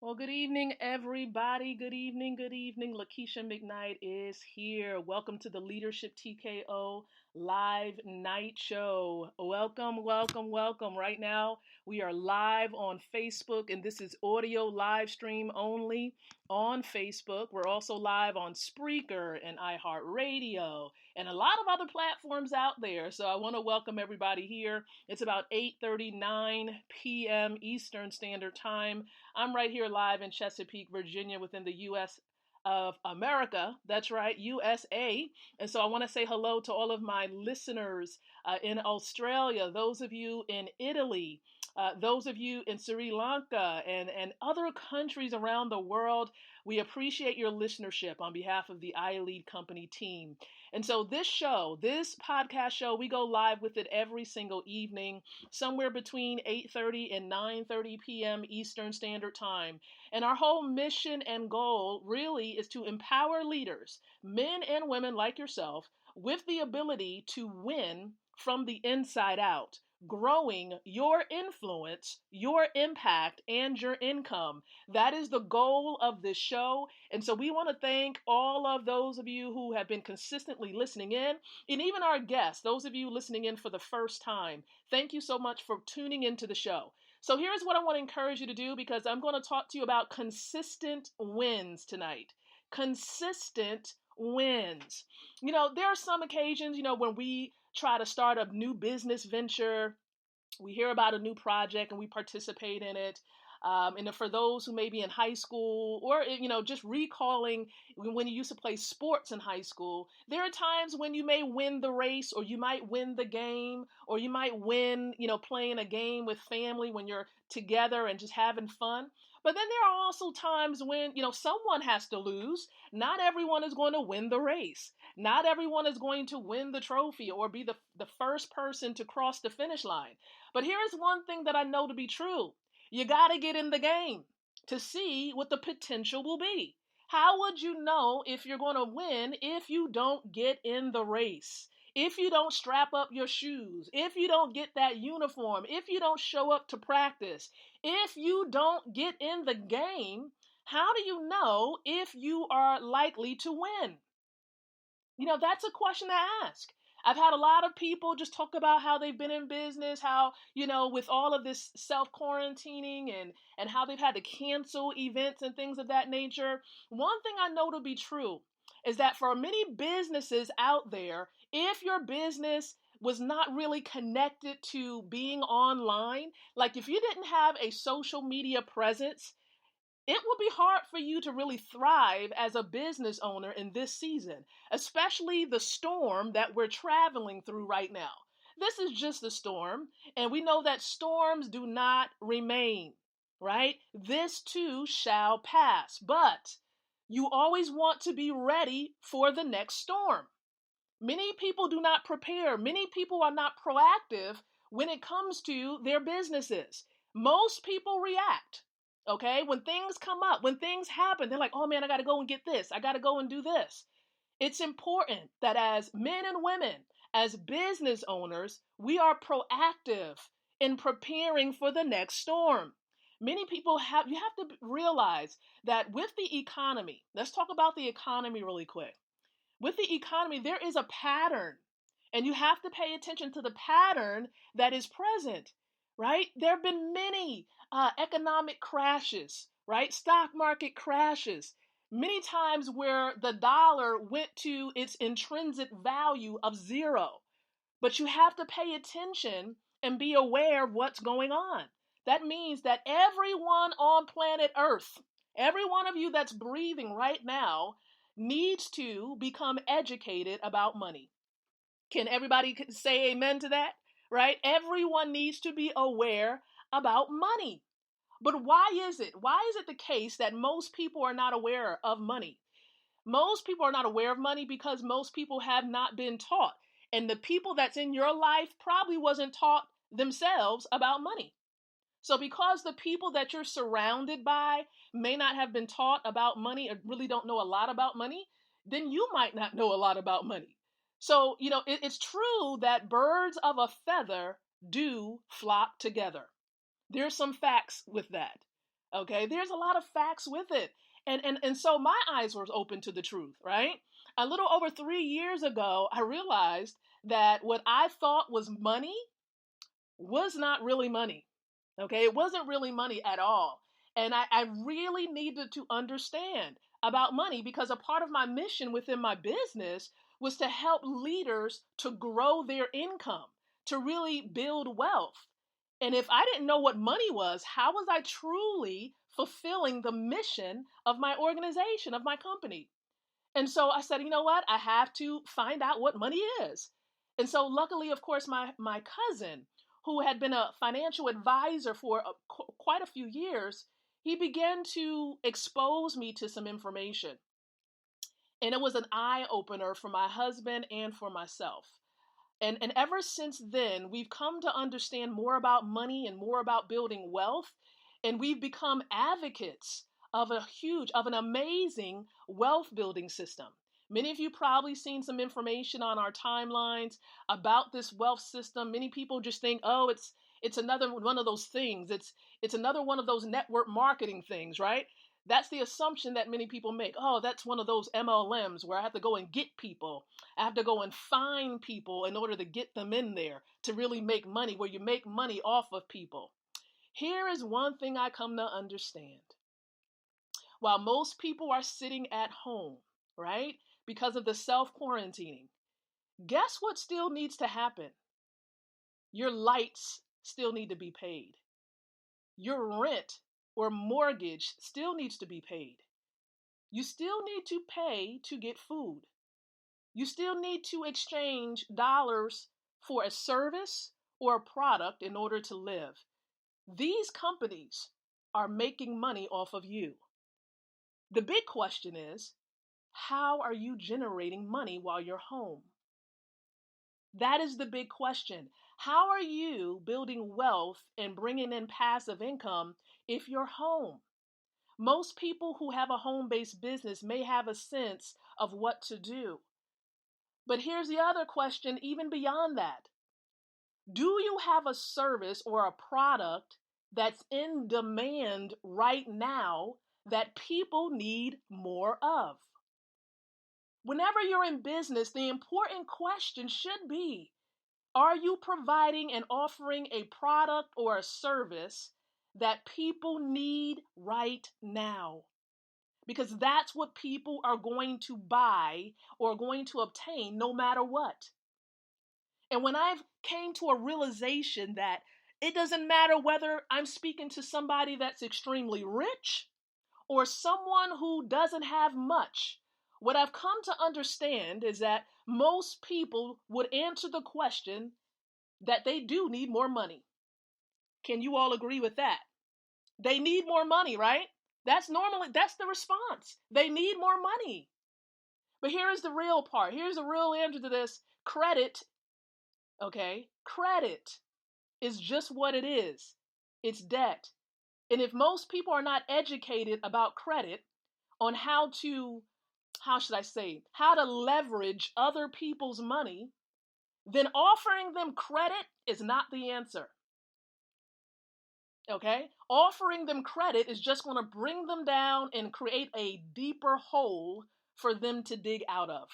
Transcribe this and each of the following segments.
Well, good evening, everybody. Good evening, good evening. Lakeisha-mcknight is here. Welcome to the Leadership TKO live night show. Welcome, welcome, welcome. Right now, we are live on Facebook, and this is audio live stream only on Facebook. We're also live on Spreaker and iHeartRadio and a lot of other platforms out there. So I want to welcome everybody here. It's about 8:39 p.m. Eastern Standard Time. I'm right here live in Chesapeake, Virginia, within the U.S. of America. That's right, USA. And so I want to say hello to all of my listeners in Australia, those of you in Italy, those of you in Sri Lanka, and other countries around the world. We appreciate your listenership on behalf of the iLead Company team. And so this podcast show, we go live with it every single evening, somewhere between 8:30 and 9:30 p.m. Eastern Standard Time. And our whole mission and goal really is to empower leaders, men and women like yourself, with the ability to win from the inside out, growing your influence, your impact, and your income. That is the goal of this show. And so we want to thank all of those of you who have been consistently listening in, and even our guests, those of you listening in for the first time. Thank you so much for tuning into the show. So here's what I want to encourage you to do, because I'm going to talk to you about consistent wins tonight. Consistent wins. There are some occasions, when we try to start a new business venture, we hear about a new project and we participate in it. And for those who may be in high school, or just recalling when you used to play sports in high school, there are times when you may win the race, or you might win the game, or you might win, playing a game with family when you're together and just having fun. But then there are also times when, someone has to lose. Not everyone is going to win the race. Not everyone is going to win the trophy or be the first person to cross the finish line. But here is one thing that I know to be true. You got to get in the game to see what the potential will be. How would you know if you're going to win if you don't get in the race? If you don't strap up your shoes, if you don't get that uniform, if you don't show up to practice, if you don't get in the game, how do you know if you are likely to win? That's a question to ask. I've had a lot of people just talk about how they've been in business, how, with all of this self-quarantining and how they've had to cancel events and things of that nature. One thing I know to be true is that for many businesses out there, if your business was not really connected to being online, like if you didn't have a social media presence, it will be hard for you to really thrive as a business owner in this season, especially the storm that we're traveling through right now. This is just a storm, and we know that storms do not remain, right? This too shall pass, but you always want to be ready for the next storm. Many people do not prepare. Many people are not proactive when it comes to their businesses. Most people react. Okay, when things come up, when things happen, they're like, oh man, I got to go and get this. I got to go and do this. It's important that as men and women, as business owners, we are proactive in preparing for the next storm. You have to realize that with the economy, let's talk about the economy really quick. With the economy, there is a pattern, and you have to pay attention to the pattern that is present, right? There have been many economic crashes, right? Stock market crashes, many times where the dollar went to its intrinsic value of zero. But you have to pay attention and be aware of what's going on. That means that everyone on planet Earth, every one of you that's breathing right now, needs to become educated about money. Can everybody say amen to that? Right? Everyone needs to be aware about money. But why is it? Why is it the case that most people are not aware of money? Most people are not aware of money because most people have not been taught. And the people that's in your life probably wasn't taught themselves about money. So because the people that you're surrounded by may not have been taught about money or really don't know a lot about money, then you might not know a lot about money. So, it's true that birds of a feather do flock together. There's some facts with that. Okay, there's a lot of facts with it. And so my eyes were open to the truth, right? A little over 3 years ago, I realized that what I thought was money was not really money. Okay, it wasn't really money at all. And I really needed to understand about money because a part of my mission within my business was to help leaders to grow their income, to really build wealth. And if I didn't know what money was, how was I truly fulfilling the mission of my organization, of my company? And so I said, you know what? I have to find out what money is. And so luckily, of course, my cousin, who had been a financial advisor for quite a few years, he began to expose me to some information. And it was an eye opener for my husband and for myself. And ever since then, we've come to understand more about money and more about building wealth. And we've become advocates of an amazing wealth building system. Many of you probably seen some information on our timelines about this wealth system. Many people just think, oh, it's another one of those things. It's another one of those network marketing things, right? That's the assumption that many people make. Oh, that's one of those MLMs where I have to go and get people. I have to go and find people in order to get them in there to really make money, where you make money off of people. Here is one thing I come to understand. While most people are sitting at home, right, because of the self-quarantining, guess what still needs to happen? Your lights still need to be paid. Your rent or mortgage still needs to be paid. You still need to pay to get food. You still need to exchange dollars for a service or a product in order to live. These companies are making money off of you. The big question is, how are you generating money while you're home? That is the big question. How are you building wealth and bringing in passive income if you're home? Most people who have a home-based business may have a sense of what to do. But here's the other question, even beyond that. Do you have a service or a product that's in demand right now that people need more of? Whenever you're in business, the important question should be, are you providing and offering a product or a service that people need right now? Because that's what people are going to buy or going to obtain no matter what. And when I've came to a realization that it doesn't matter whether I'm speaking to somebody that's extremely rich or someone who doesn't have much, what I've come to understand is that most people would answer the question that they do need more money. Can you all agree with that? They need more money, right? That's the response. They need more money. But here is the real part. Here's the real answer to this. Credit, okay? Credit is just what it is. It's debt. And if most people are not educated about credit, on how to leverage other people's money, then offering them credit is not the answer. Okay? Offering them credit is just going to bring them down and create a deeper hole for them to dig out of.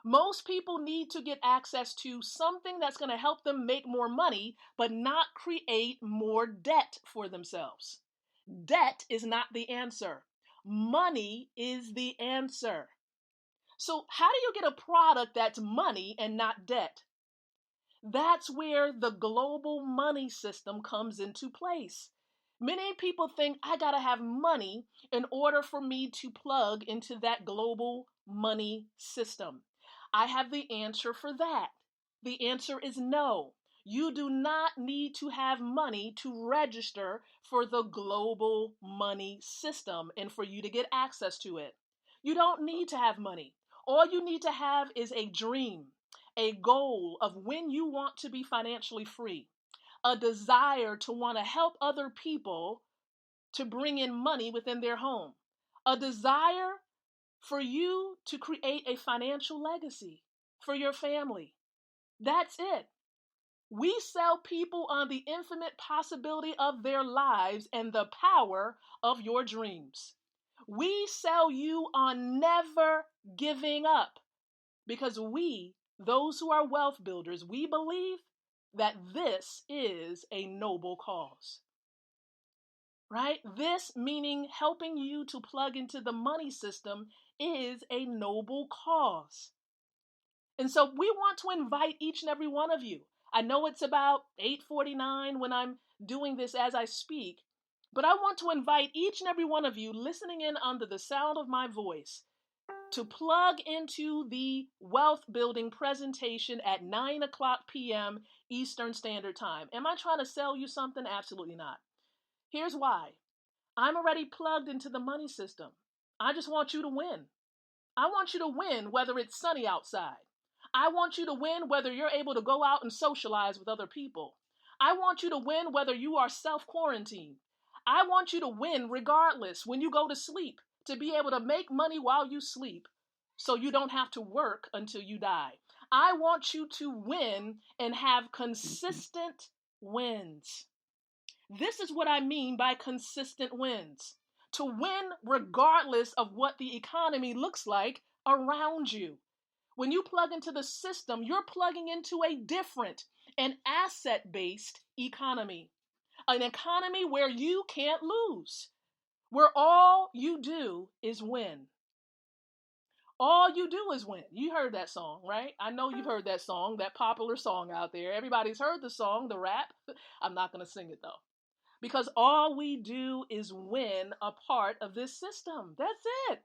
Most people need to get access to something that's going to help them make more money, but not create more debt for themselves. Debt is not the answer. Money is the answer. So how do you get a product that's money and not debt? That's where the global money system comes into place. Many people think I gotta have money in order for me to plug into that global money system. I have the answer for that. The answer is no. You do not need to have money to register for the global money system and for you to get access to it. You don't need to have money. All you need to have is a dream, a goal of when you want to be financially free, a desire to want to help other people to bring in money within their home, a desire for you to create a financial legacy for your family. That's it. We sell people on the infinite possibility of their lives and the power of your dreams. We sell you on never giving up because we, those who are wealth builders, we believe that this is a noble cause. Right? This meaning helping you to plug into the money system is a noble cause. And so we want to invite each and every one of you. I know it's about 8:49 when I'm doing this as I speak, but I want to invite each and every one of you listening in under the sound of my voice to plug into the wealth building presentation at 9 o'clock p.m. Eastern Standard Time. Am I trying to sell you something? Absolutely not. Here's why. I'm already plugged into the money system. I just want you to win. I want you to win whether it's sunny outside. I want you to win whether you're able to go out and socialize with other people. I want you to win whether you are self-quarantined. I want you to win regardless when you go to sleep, to be able to make money while you sleep so you don't have to work until you die. I want you to win and have consistent wins. This is what I mean by consistent wins. To win regardless of what the economy looks like around you. When you plug into the system, you're plugging into a different and asset-based economy. An economy where you can't lose, where all you do is win. All you do is win. You heard that song, right? I know you've heard that song, that popular song out there. Everybody's heard the song, the rap. I'm not going to sing it though. Because all we do is win a part of this system. That's it.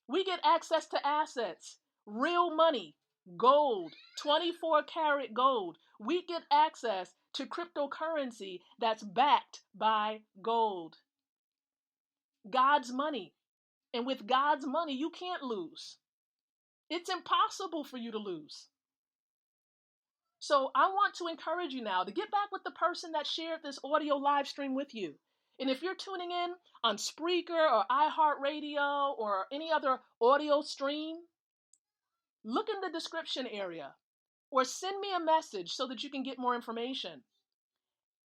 We get access to assets, real money, gold, 24 karat gold. We get access to cryptocurrency that's backed by gold. God's money. And with God's money, you can't lose. It's impossible for you to lose. So I want to encourage you now to get back with the person that shared this audio live stream with you. And if you're tuning in on Spreaker or iHeartRadio or any other audio stream, look in the description area or send me a message so that you can get more information.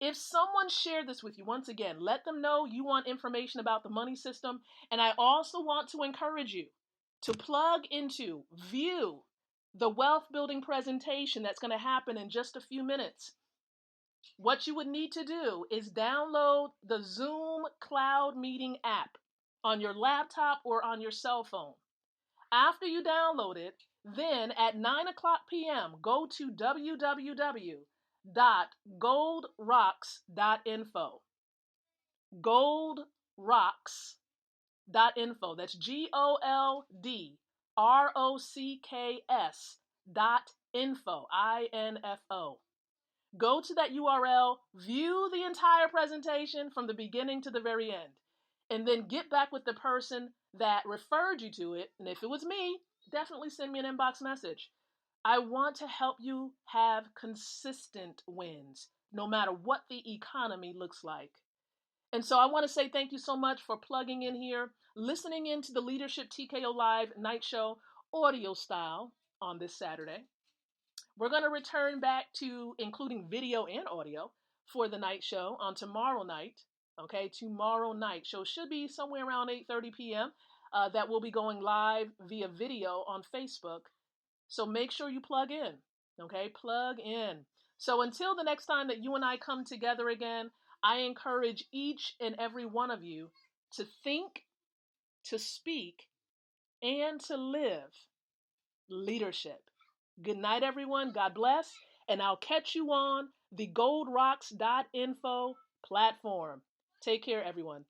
If someone shared this with you, once again, let them know you want information about the money system. And I also want to encourage you to plug into, view the wealth building presentation that's going to happen in just a few minutes. What you would need to do is download the Zoom Cloud Meeting app on your laptop or on your cell phone. After you download it, then at 9 o'clock p.m., go to www.goldrocks.info. Goldrocks.info. That's GOLDROCKS.info. INFO. Go to that URL, view the entire presentation from the beginning to the very end, and then get back with the person that referred you to it. And if it was me, definitely send me an inbox message. I want to help you have consistent wins, no matter what the economy looks like. And so I want to say thank you so much for plugging in here, listening in to the Leadership TKO Live Night Show audio style on this Saturday. We're going to return back to including video and audio for the night show on tomorrow night. Okay, tomorrow night show should be somewhere around 8:30 p.m. That will be going live via video on Facebook. So make sure you plug in. Okay, plug in. So until the next time that you and I come together again, I encourage each and every one of you to think, to speak, and to live leadership. Good night, everyone. God bless. And I'll catch you on the goldrocks.info platform. Take care, everyone.